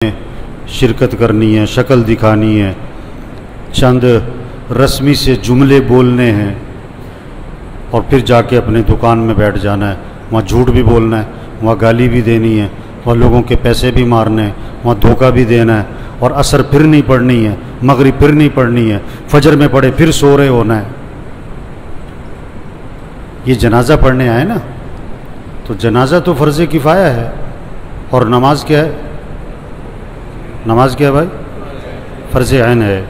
شرکت کرنی ہے، شکل دکھانی ہے، چند رسمی سے جملے بولنے ہیں اور پھر جا کے اپنے دکان میں بیٹھ جانا ہے، وہاں جھوٹ بھی بولنا ہے، وہاں گالی بھی دینی ہے اور لوگوں کے پیسے بھی مارنے ہیں، وہاں دھوکہ بھی دینا ہے اور عصر پھر نہیں پڑھنی ہے، مغرب پھر نہیں پڑھنی ہے، فجر میں پڑھے پھر سو رہے ہونا ہے۔ یہ جنازہ پڑھنے آئے نا، تو جنازہ تو فرض کفایہ ہے اور نماز کیا ہے؟ نماز کیا ہے بھائی؟ فرض عین ہے۔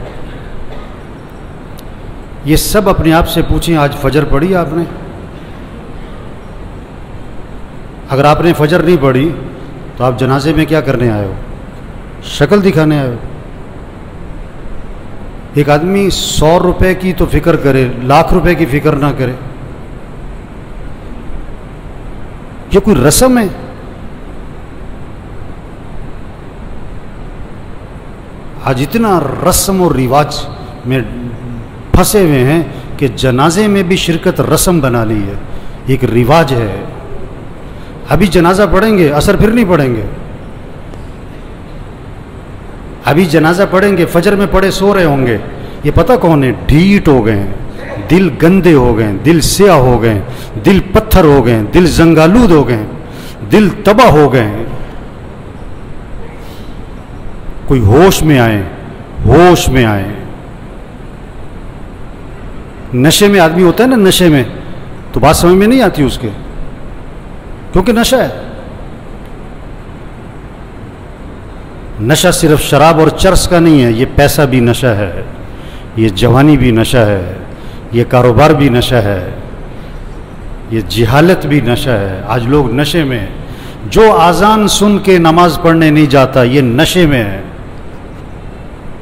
یہ سب اپنے آپ سے پوچھیں، آج فجر پڑھی آپ نے؟ اگر آپ نے فجر نہیں پڑھی تو آپ جنازے میں کیا کرنے آئے ہو؟ شکل دکھانے آئے ہو۔ ایک آدمی 100 روپے کی تو فکر کرے، لاکھ روپے کی فکر نہ کرے، یہ کوئی رسم ہے؟ آج اتنا رسم اور رواج میں پھنسے ہوئے ہیں کہ جنازے میں بھی شرکت رسم بنا لی ہے، ایک رواج ہے۔ ابھی جنازہ پڑھیں گے، عصر پھر نہیں پڑھیں گے، ابھی جنازہ پڑھیں گے، فجر میں پڑھے سو رہے ہوں گے۔ یہ پتہ کون ہے؟ ڈھیٹ ہو گئے ہیں، دل گندے ہو گئے ہیں، دل سیاہ ہو گئے ہیں، دل پتھر ہو گئے ہیں، دل زنگالود ہو گئے ہیں، دل تباہ ہو گئے ہیں۔ کوئی ہوش میں آئے، ہوش میں آئے۔ نشے میں آدمی ہوتا ہے نا، نشے میں تو بات سمجھ میں نہیں آتی اس کے، کیونکہ نشہ ہے۔ نشہ صرف شراب اور چرس کا نہیں ہے، یہ پیسہ بھی نشہ ہے، یہ جوانی بھی نشہ ہے، یہ کاروبار بھی نشہ ہے، یہ جہالت بھی نشہ ہے۔ آج لوگ نشے میں، جو اذان سن کے نماز پڑھنے نہیں جاتا یہ نشے میں ہے،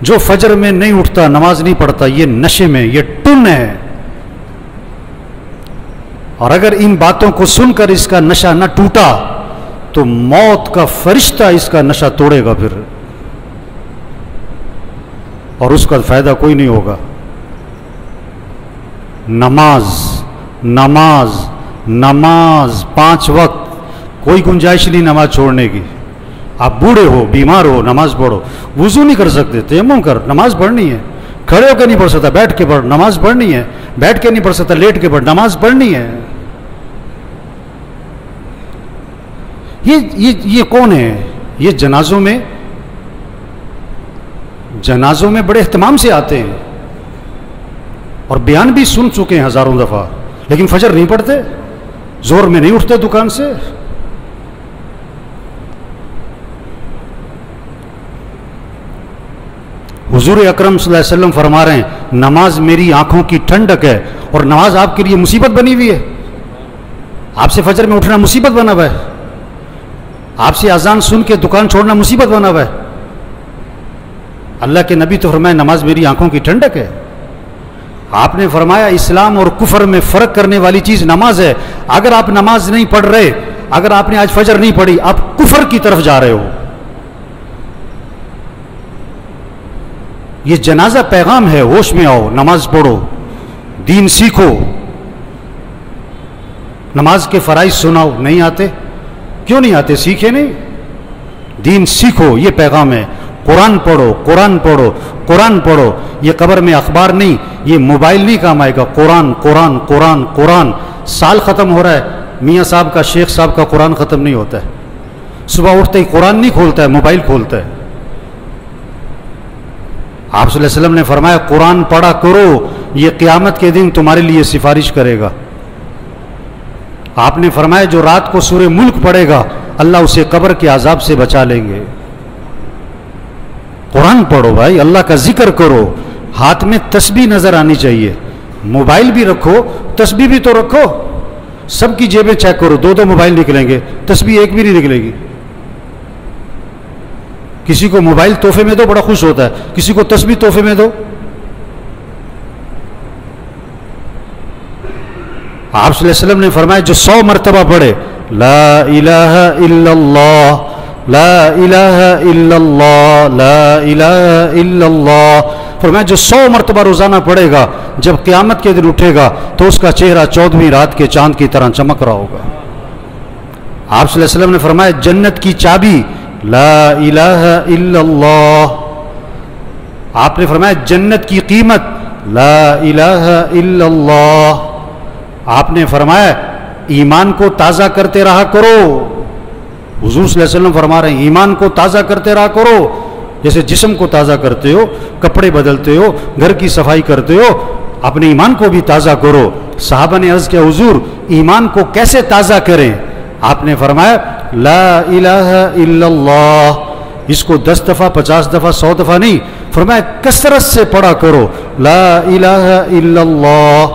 جو فجر میں نہیں اٹھتا نماز نہیں پڑھتا یہ نشے میں، یہ ٹن ہے۔ اور اگر ان باتوں کو سن کر اس کا نشہ نہ ٹوٹا تو موت کا فرشتہ اس کا نشہ توڑے گا پھر، اور اس کا فائدہ کوئی نہیں ہوگا۔ نماز نماز نماز 5 وقت، کوئی گنجائش نہیں نماز چھوڑنے کی۔ آپ بوڑھے ہو، بیمار ہو، نماز پڑھو۔ وضو نہیں کر سکتے، تیمم کر، نماز پڑھنی ہے۔ کھڑے ہو کے نہیں پڑھ سکتا، بیٹھ کے پڑھ، نماز پڑھنی ہے۔ بیٹھ کے نہیں پڑھ سکتا، لیٹ کے پڑھ، نماز پڑھنی ہے۔ یہ کون ہے؟ یہ جنازوں میں بڑے اہتمام سے آتے ہیں اور بیان بھی سن چکے ہیں ہزاروں دفعہ، لیکن فجر نہیں پڑھتے، زور میں نہیں اٹھتے دکان سے۔ حضور اکرم صلی اللہ علیہ وسلم فرما رہے ہیں نماز میری آنکھوں کی ٹھنڈک ہے، اور نماز آپ کے لیے مصیبت بنی ہوئی ہے۔ آپ سے فجر میں اٹھنا مصیبت بنا ہوا ہے، آپ سے اذان سن کے دکان چھوڑنا مصیبت بنا ہوا ہے۔ اللہ کے نبی تو فرمایا نماز میری آنکھوں کی ٹھنڈک ہے۔ آپ نے فرمایا اسلام اور کفر میں فرق کرنے والی چیز نماز ہے۔ اگر آپ نماز نہیں پڑھ رہے، اگر آپ نے آج فجر نہیں پڑھی، آپ کفر کی طرف جا رہے ہو۔ یہ جنازہ پیغام ہے، ہوش میں آؤ، نماز پڑھو، دین سیکھو۔ نماز کے فرائض سناؤ، نہیں آتے؟ کیوں نہیں آتے؟ سیکھے نہیں؟ دین سیکھو، یہ پیغام ہے۔ قرآن پڑھو، قرآن پڑھو، قرآن پڑھو۔ یہ قبر میں اخبار نہیں، یہ موبائل نہیں کام آئے گا۔ قرآن قرآن قرآن قرآن۔ سال ختم ہو رہا ہے، میاں صاحب کا، شیخ صاحب کا قرآن ختم نہیں ہوتا ہے۔ صبح اٹھتے ہی قرآن نہیں کھولتا ہے، موبائل کھولتا ہے۔ آپ صلی اللہ علیہ وسلم نے فرمایا قرآن پڑھا کرو، یہ قیامت کے دن تمہارے لیے سفارش کرے گا۔ آپ نے فرمایا جو رات کو سورہ ملک پڑھے گا اللہ اسے قبر کے عذاب سے بچا لیں گے۔ قرآن پڑھو بھائی، اللہ کا ذکر کرو، ہاتھ میں تسبیح نظر آنی چاہیے۔ موبائل بھی رکھو، تسبیح بھی تو رکھو۔ سب کی جیبیں چیک کرو، 2 موبائل نکلیں گے، تسبیح ایک بھی نہیں نکلے گی۔ کسی کو موبائل تحفے میں دو، بڑا خوش ہوتا ہے، کسی کو تسبیح تحفے میں دو۔ آپ صلی اللہ علیہ وسلم نے فرمایا جو 100 مرتبہ پڑھے لا الہ الا اللہ لا الہ الا اللہ لا الہ الا اللہ، فرمایا جو 100 مرتبہ روزانہ پڑھے گا جب قیامت کے دن اٹھے گا تو اس کا چہرہ 14ویں رات کے چاند کی طرح چمک رہا ہوگا۔ آپ صلی اللہ علیہ وسلم نے فرمایا جنت کی چابی لا الہ الا اللہ. آپ نے فرمایا جنت کی قیمت لا الہ الا اللہ. آپ نے فرمایا ایمان کو تازہ کرتے رہا کرو. حضور صلی اللہ علیہ وسلم فرما رہے ہیں ایمان کو تازہ کرتے رہا کرو. جیسے جسم کو تازہ کرتے ہو, کپڑے بدلتے ہو, گھر کی صفائی کرتے ہو, اپنے ایمان کو بھی تازہ کرو. صحابہ نے عرض کیا حضور ایمان کو کیسے تازہ کریں؟ آپ نے فرمایا لا الہ الا اللہ. اس کو 10 دفعہ 50 دفعہ 100 دفعہ نہیں, فرمایا کثرت سے پڑھا کرو. لا الہ الا اللہ,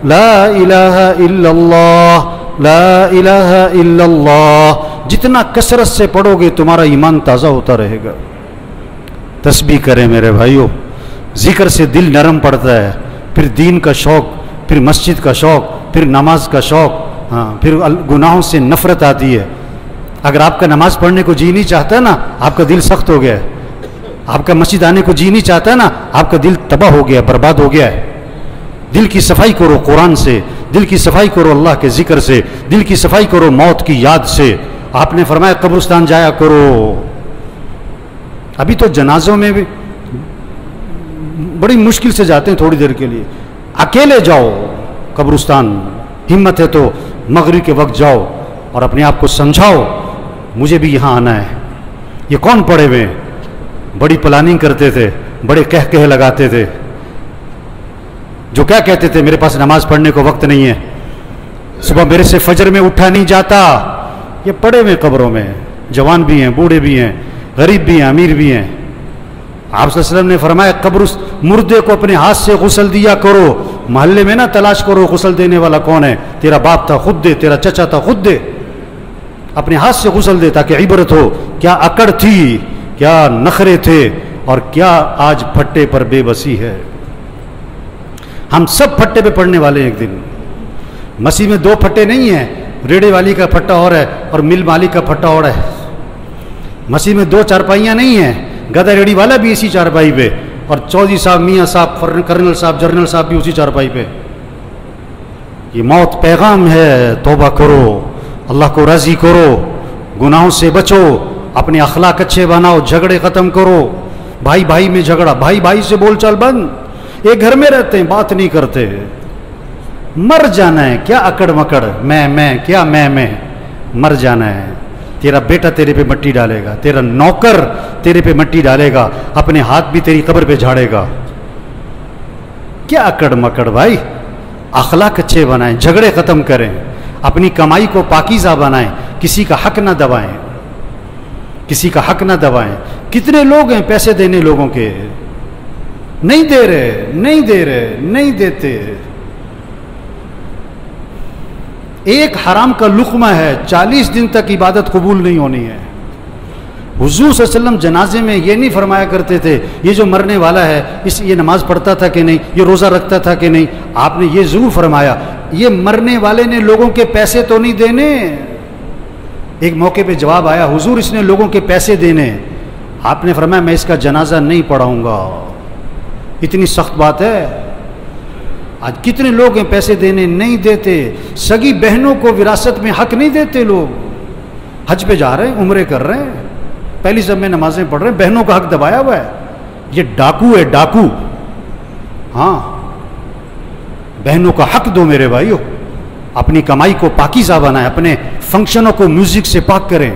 لا الہ الا اللہ, لا الہ الا اللہ. جتنا کثرت سے پڑھو گے تمہارا ایمان تازہ ہوتا رہے گا. تسبیح کریں میرے بھائیوں, ذکر سے دل نرم پڑتا ہے, پھر دین کا شوق, پھر مسجد کا شوق, پھر نماز کا شوق, پھر گناہوں سے نفرت آتی ہے. اگر آپ کا نماز پڑھنے کو جی نہیں چاہتا نا, آپ کا دل سخت ہو گیا ہے. آپ کا مسجد آنے کو جی نہیں چاہتا نا, آپ کا دل تباہ ہو گیا, برباد ہو گیا ہے. دل کی صفائی کرو قرآن سے, دل کی صفائی کرو اللہ کے ذکر سے, دل کی صفائی کرو موت کی یاد سے. آپ نے فرمایا قبرستان جایا کرو. ابھی تو جنازوں میں بھی بڑی مشکل سے جاتے ہیں تھوڑی دیر کے لیے. اکیلے جاؤ قبرستان, ہمت ہے تو مغرب کے وقت جاؤ اور اپنے آپ کو سمجھاؤ مجھے بھی یہاں آنا ہے. یہ کون پڑے ہوئے ہیں؟ بڑی پلاننگ کرتے تھے, بڑے کہہ لگاتے تھے, جو کیا کہتے تھے میرے پاس نماز پڑھنے کو وقت نہیں ہے, صبح میرے سے فجر میں اٹھا نہیں جاتا. یہ پڑے ہوئے قبروں میں, جوان بھی ہیں, بوڑھے بھی ہیں, غریب بھی ہیں, امیر بھی ہیں. آپ صلی اللہ علیہ وسلم نے فرمایا قبر مردے کو اپنے ہاتھ سے غسل دیا کرو. محلے میں نہ تلاش کرو غسل دینے والا کون ہے, تیرا باپ تھا خود دے, تیرا چچا تھا خود دے. اپنے ہاتھ سے غسل دے تاکہ عبرت ہو کیا اکڑ تھی, کیا نخرے تھے, اور کیا آج پھٹے پر بے بسی ہے. ہم سب پھٹے پہ پڑنے والے ہیں ایک دن. مسیح میں 2 پھٹے نہیں ہیں, ریڑے والی کا پھٹا اور ہے اور مل مالک کا پھٹا اور ہے. مسیح میں 2 چارپائیاں نہیں ہیں, گدا ریڑی والا بھی اسی چارپائی پہ, اور چودھری صاحب, میاں صاحب, کرنل صاحب, جرنل صاحب بھی اسی چارپائی پہ. یہ موت پیغام ہے, توبہ کرو, اللہ کو راضی کرو, گناہوں سے بچو, اپنے اخلاق اچھے بناؤ, جھگڑے ختم کرو. بھائی بھائی میں جھگڑا, بھائی بھائی سے بول چال بند. ایک گھر میں رہتے ہیں, بات نہیں کرتے. مر جانا ہے, کیا اکڑ مکڑ, میں کیا میں مر جانا ہے. تیرا بیٹا تیرے پہ مٹی ڈالے گا, تیرا نوکر تیرے پہ مٹی ڈالے گا, اپنے ہاتھ بھی تیری قبر پہ جھاڑے گا. کیا اکڑ مکڑ بھائی. اخلاق اچھے بنائیں, جھگڑے ختم کریں, اپنی کمائی کو پاکیزہ بنائیں, کسی کا حق نہ دبائیں, کسی کا حق نہ دبائیں. کتنے لوگ ہیں پیسے دینے لوگوں کے, نہیں دے رہے, نہیں دیتے. ایک حرام کا لقمہ ہے, 40 دن تک عبادت قبول نہیں ہونی ہے. حضور صلی اللہ علیہ وسلم جنازے میں یہ نہیں فرمایا کرتے تھے یہ جو مرنے والا ہے یہ نماز پڑھتا تھا کہ نہیں, یہ روزہ رکھتا تھا کہ نہیں. آپ نے یہ ضرور فرمایا یہ مرنے والے نے لوگوں کے پیسے تو نہیں دینے. ایک موقع پہ جواب آیا حضور اس نے لوگوں کے پیسے دینے. آپ نے فرمایا میں اس کا جنازہ نہیں پڑھاؤں گا. اتنی سخت بات ہے. آج کتنے لوگ ہیں پیسے دینے نہیں دیتے. سگی بہنوں کو وراثت میں حق نہیں دیتے لوگ. حج پہ جا رہے ہیں, عمرے کر رہے ہیں, پہلی سب میں نمازیں پڑھ رہے ہیں, بہنوں کا حق دبایا ہوا ہے. یہ ڈاکو ہے, ڈاکو. ہاں, بہنوں کا حق دو میرے بھائیو. اپنی کمائی کو پاکیزہ بنائیں, اپنے فنکشنوں کو میوزک سے پاک کریں.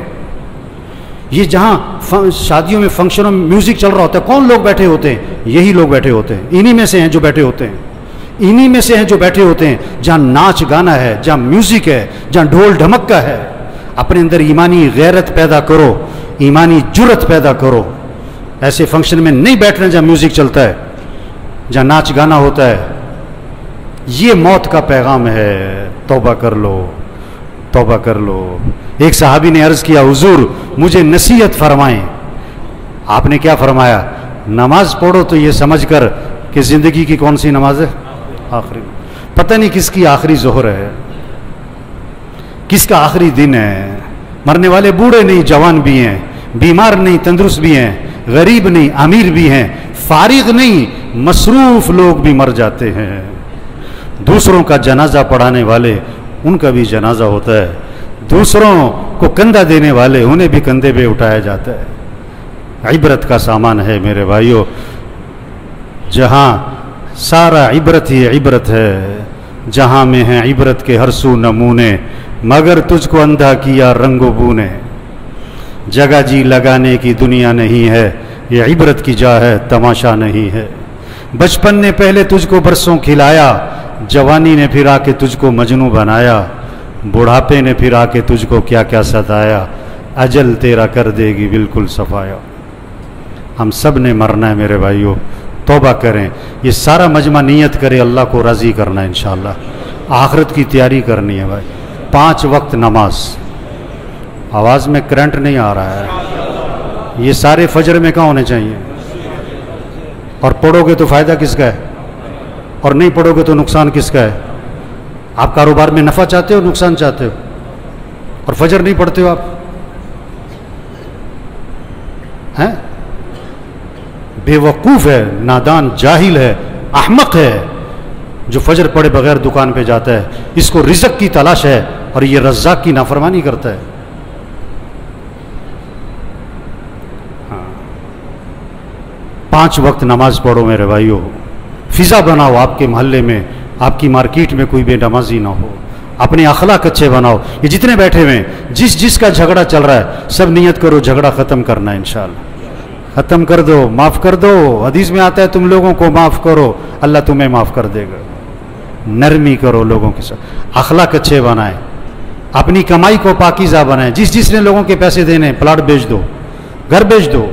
یہ جہاں شادیوں میں فنکشنوں میں میوزک چل رہا ہوتا ہے کون لوگ بیٹھے ہوتے ہیں؟ یہی لوگ بیٹھے ہوتے ہیں. انہی میں سے ہیں جو بیٹھے ہوتے ہیں, انہی میں سے ہیں جو بیٹھے ہوتے ہیں جہاں ناچ گانا ہے, جہاں میوزک ہے, جہاں ڈھول ڈھمک کا ہے. اپنے اندر ایمانی غیرت پیدا کرو, ایمانی جرت پیدا کرو. ایسے فنکشن میں نہیں بیٹھنا جہاں میوزک چلتا ہے, جہاں ناچ گانا ہوتا ہے. یہ موت کا پیغام ہے. توبہ کر لو, توبہ کر لو. ایک صحابی نے عرض کیا حضور مجھے نصیحت فرمائیں. آپ نے کیا فرمایا؟ نماز پڑھو تو یہ سمجھ کر کہ زندگی کی کون سی نماز ہے؟ آخری. پتہ نہیں کس کی آخری ظہر ہے, کس کا آخری دن ہے. مرنے والے بوڑھے نہیں جوان بھی ہیں, بیمار نہیں تندرست بھی ہیں, غریب نہیں امیر بھی ہیں, فارغ نہیں مصروف لوگ بھی مر جاتے ہیں. دوسروں کا جنازہ پڑھانے والے ان کا بھی جنازہ ہوتا ہے. دوسروں کو کندھا دینے والے انہیں بھی کندھے پہ اٹھایا جاتا ہے۔ عبرت کا سامان ہے میرے بھائیوں، جہاں سارا عبرت ہی عبرت ہے، جہاں میں ہیں عبرت کے ہر سو نمونے، مگر تجھ کو اندھا کیا رنگ و بو نے۔ جگہ جی لگانے کی دنیا نہیں ہے، یہ عبرت کی جا ہے، تماشا نہیں ہے۔ بچپن نے پہلے تجھ کو برسوں کھلایا، جوانی نے پھر آ کے تجھ کو مجنوں بنایا، بڑھاپے نے پھر آ کے تجھ کو کیا کیا ستایا، اجل تیرا کر دے گی بالکل صفایا۔ ہم سب نے مرنا ہے میرے بھائیوں، توبہ کریں، یہ سارا مجمع نیت کرے اللہ کو راضی کرنا ہے انشاءاللہ، آخرت کی تیاری کرنی ہے بھائی۔ 5 وقت نماز، آواز میں کرنٹ نہیں آ رہا ہے، یہ سارے فجر میں کہاں ہونے چاہیے؟ اور پڑھو گے تو فائدہ کس کا ہے، اور نہیں پڑھو گے تو نقصان کس کا ہے؟ آپ کاروبار میں نفع چاہتے ہو نقصان چاہتے ہو؟ اور فجر نہیں پڑھتے ہو آپ ہیں؟ بے وقوف ہے، نادان، جاہل ہے، احمق ہے جو فجر پڑھے بغیر دکان پہ جاتا ہے، اس کو رزق کی تلاش ہے اور یہ رزاق کی نافرمانی کرتا ہے۔ 5 وقت نماز پڑھو میرے بھائیوں، فضا بناؤ آپ کے محلے میں، آپ کی مارکیٹ میں کوئی بے نمازی نہ ہو، اپنے اخلاق اچھے بناؤ۔ یہ جتنے بیٹھے ہوئے ہیں، جس کا جھگڑا چل رہا ہے، سب نیت کرو جھگڑا ختم کرنا ہے انشاءاللہ، ختم کر دو، معاف کر دو۔ حدیث میں آتا ہے تم لوگوں کو معاف کرو، اللہ تمہیں معاف کر دے گا۔ نرمی کرو لوگوں کے ساتھ، اخلاق اچھے بنائیں، اپنی کمائی کو پاکیزہ بنائیں۔ جس نے لوگوں کے پیسے دینے، پلاٹ بیچ دو، گھر بیچ دو،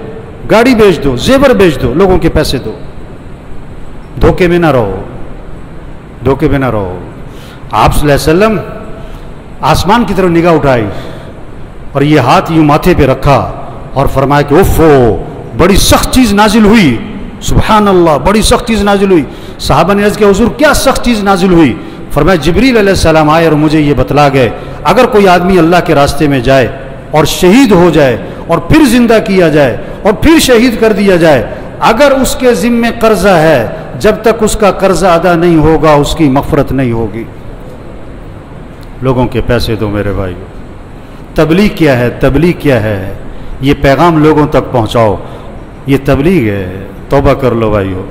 گاڑی بیچ دو، زیور بیچ دو، لوگوں کے پیسے دو، دھوکے میں نہ رہو، دھوکے میں نہ رہو۔ آپ صلی اللہ علیہ وسلم آسمان کی طرف نگاہ اٹھائی اور یہ ہاتھ یوں ماتھے پہ رکھا اور فرمایا کہ اوفو، بڑی سخت چیز نازل ہوئی، سبحان اللہ، بڑی سخت چیز نازل ہوئی۔ صحابہ نے عرض کیا حضور کیا سخت چیز نازل ہوئی؟ فرمایا جبریل علیہ السلام آئے اور مجھے یہ بتلا گئے، اگر کوئی آدمی اللہ کے راستے میں جائے اور شہید ہو جائے اور پھر زندہ کیا جائے اور پھر شہید کر دیا جائے، اگر اس کے ذمے قرضہ ہے، جب تک اس کا قرضہ ادا نہیں ہوگا اس کی مغفرت نہیں ہوگی۔ لوگوں کے پیسے دو میرے بھائی۔ تبلیغ کیا ہے؟ تبلیغ کیا ہے؟ یہ پیغام لوگوں تک پہنچاؤ، یہ تبلیغ ہے۔ توبہ کر لو بھائیو،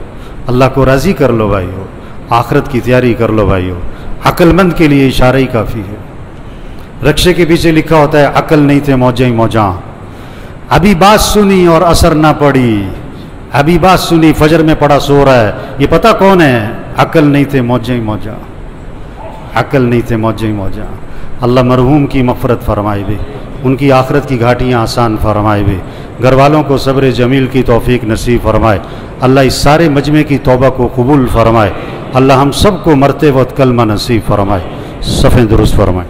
اللہ کو راضی کر لو بھائیو، آخرت کی تیاری کر لو بھائیو۔ عقل مند کے لیے اشارہ ہی کافی ہے۔ رکشے کے پیچھے لکھا ہوتا ہے عقل نہیں تھے موجیں موجاں، ابھی بات سنی اور اثر نہ پڑی، ابھی بات سنی فجر میں پڑا سو رہا ہے، یہ پتہ کون ہے؟ عقل نہیں تھے موجیں موجاں، عقل نہیں تھے موجیں موجاں۔ اللہ مرحوم کی مغفرت فرمائے بھی، ان کی آخرت کی گھاٹیاں آسان فرمائے بھی، گھر والوں کو صبر جمیل کی توفیق نصیب فرمائے۔ اللہ اس سارے مجمع کی توبہ کو قبول فرمائے۔ اللہ ہم سب کو مرتے وقت کلمہ نصیب فرمائے۔ صفیں درست فرمائے۔